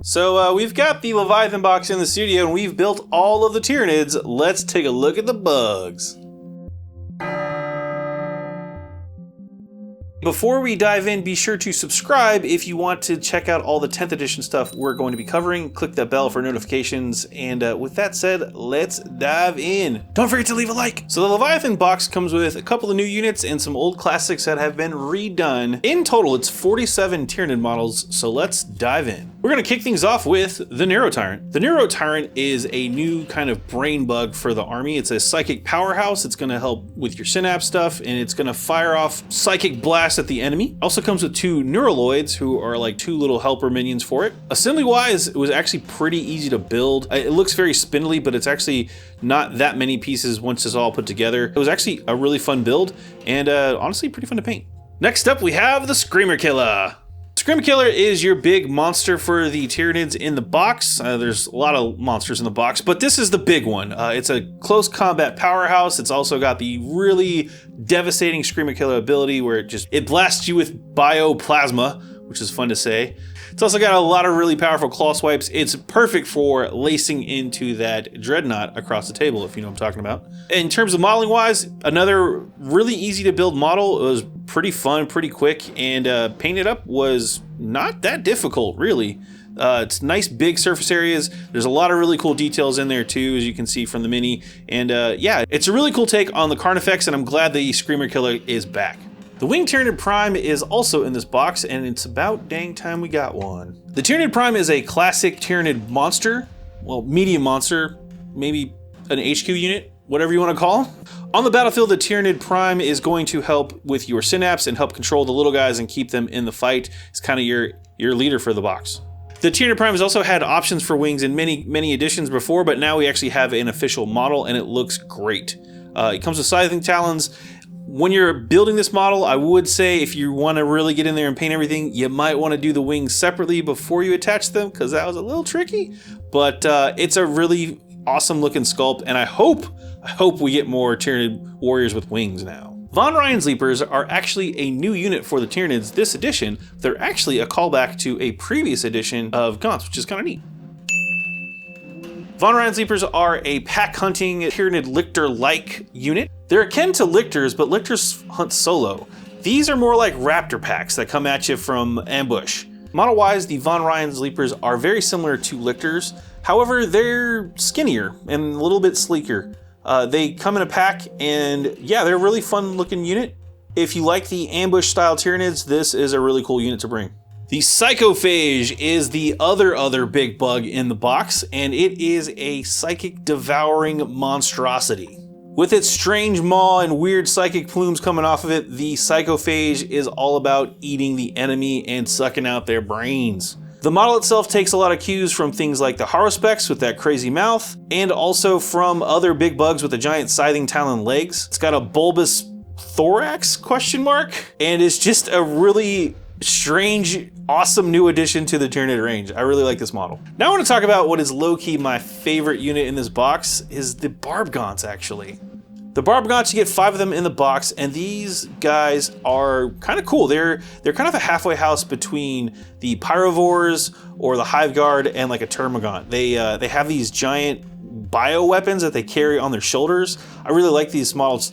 So we've got the Leviathan box in the studio and we've built all of the Tyranids. Let's take a look at the bugs. Before we dive in, be sure to subscribe if you want to check out all the 10th edition stuff we're going to be covering. Click that bell for notifications. And with that said, let's dive in. Don't forget to leave a like. So the Leviathan box comes with a couple of new units and some old classics that have been redone. In total, it's 47 Tyranid models, so let's dive in. We're going to kick things off with the Neurotyrant. The Neurotyrant is a new kind of brain bug for the army. It's a psychic powerhouse. It's going to help with your synapse stuff, and it's going to fire off psychic blasts at the enemy. Also comes with 2 Neuroloids, who are like 2 little helper minions for it. Assembly-wise, it was actually pretty easy to build. It looks very spindly, but it's actually not that many pieces once it's all put together. It was actually a really fun build, and honestly pretty fun to paint. Next up, we have the Screamer Killer. Screamer Killer is your big monster for the Tyranids in the box. There's a lot of monsters in the box, but this is the big one. It's a close combat powerhouse. It's also got the really devastating Screamer Killer ability where it blasts you with bioplasma, which is fun to say. It's also got a lot of really powerful claw swipes. It's perfect for lacing into that dreadnought across the table, if you know what I'm talking about. In terms of modeling wise, another really easy to build model. It was pretty fun, pretty quick, and painting it up was not that difficult, really. It's nice big surface areas. There's a lot of really cool details in there too, as you can see from the mini. And yeah, it's a really cool take on the Carnifex, and I'm glad the Screamer Killer is back. The Winged Tyranid Prime is also in this box, and it's about dang time we got one. The Tyranid Prime is a classic Tyranid monster, well, medium monster, maybe an HQ unit, whatever you want to call them. On the battlefield, the Tyranid Prime is going to help with your synapse and help control the little guys and keep them in the fight. It's kind of your leader for the box. The Tyranid Prime has also had options for wings in many editions before, but now we actually have an official model, and it looks great. It comes with scything talons. When you're building this model, I would say if you want to really get in there and paint everything, you might want to do the wings separately before you attach them, because that was a little tricky. But it's a really awesome looking sculpt, and I hope we get more Tyranid warriors with wings now. Von Ryan's Leapers are actually a new unit for the Tyranids this edition. They're actually a callback to a previous edition of Gaunts, which is kind of neat. Von Ryan's Leapers are a pack hunting Tyranid Lictor-like unit. They're akin to Lictors, but Lictors hunt solo. These are more like Raptor packs that come at you from ambush. Model-wise, the Von Ryan's Leapers are very similar to Lictors. However, they're skinnier and a little bit sleeker. They come in a pack, and yeah, they're a really fun looking unit. If you like the ambush style Tyranids, this is a really cool unit to bring. The Psychophage is the other big bug in the box, and it is a psychic devouring monstrosity. With its strange maw and weird psychic plumes coming off of it, the Psychophage is all about eating the enemy and sucking out their brains. The model itself takes a lot of cues from things like the Haruspecs with that crazy mouth, and also from other big bugs with the giant scything talon legs. It's got a bulbous thorax, ? And it's just a really strange, awesome new addition to the Tyranid range. I really like this model. Now I want to talk about what is low-key my favorite unit in this box is the Barbgaunts, actually. The Barbgaunts, you get 5 of them in the box, and these guys are kind of cool. They're kind of a halfway house between the Pyrovores or the Hive Guard and like a Termagant. They have these giant bioweapons that they carry on their shoulders. I really like these models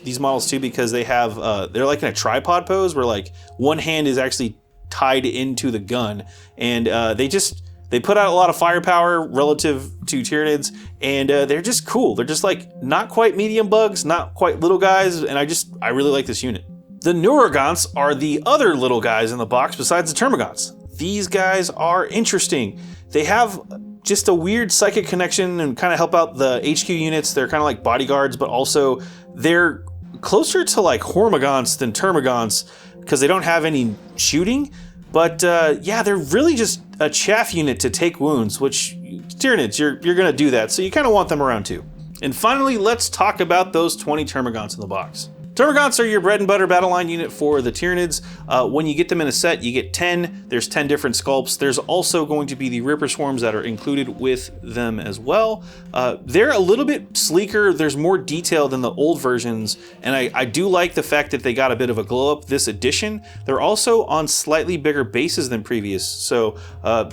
too, because they have they're like in a tripod pose where like one hand is actually tied into the gun, and they put out a lot of firepower relative to Tyranids, and they're just cool. They're just like not quite medium bugs, not quite little guys, and I really like this unit. The Neurogaunts are the other little guys in the box besides the Termagants. These guys are interesting. They have just a weird psychic connection and kind of help out the HQ units. They're kind of like bodyguards, but also they're closer to like Hormagaunts than Termagants because they don't have any shooting. But yeah, they're really just a chaff unit to take wounds, which Tyranids, you're going to do that. So you kind of want them around too. And finally, let's talk about those 20 Termagants in the box. Termagants are your bread and butter battle line unit for the Tyranids. When you get them in a set, you get 10. There's 10 different sculpts. There's also going to be the Ripper Swarms that are included with them as well. They're a little bit sleeker. There's more detail than the old versions, and I do like the fact that they got a bit of a glow up this edition. They're also on slightly bigger bases than previous, so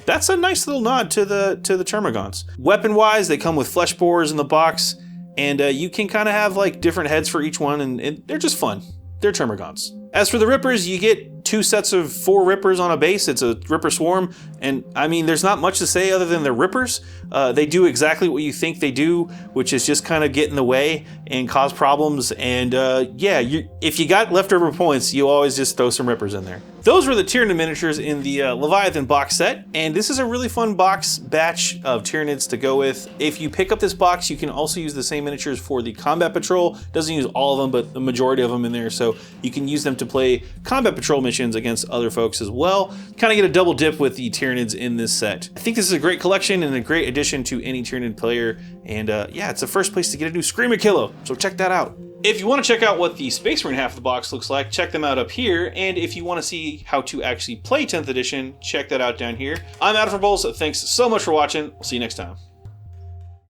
that's a nice little nod to the Termagants. Weapon-wise, they come with flesh borers in the box. And you can kind of have like different heads for each one, and they're just fun. They're Termagants. As for the Rippers, you get 2 sets of 4 Rippers on a base. It's a Ripper Swarm, and I mean, there's not much to say other than they're Rippers. They do exactly what you think they do, which is just kind of get in the way and cause problems. And yeah, if you got leftover points, you always just throw some Rippers in there. Those were the Tyranid miniatures in the Leviathan box set, and this is a really fun box batch of Tyranids to go with. If you pick up this box, you can also use the same miniatures for the Combat Patrol. Doesn't use all of them, but the majority of them in there, so you can use them to play Combat Patrol missions against other folks as well. Kind of get a double dip with the Tyranids in this set. I think this is a great collection and a great addition to any Tyranid player, and yeah, it's the first place to get a new Screamer Kilo, so check that out. If you want to check out what the Space Marine half of the box looks like, check them out up here. And if you want to see how to actually play 10th edition, check that out down here. I'm Adam for Bowles. Thanks so much for watching. We'll see you next time.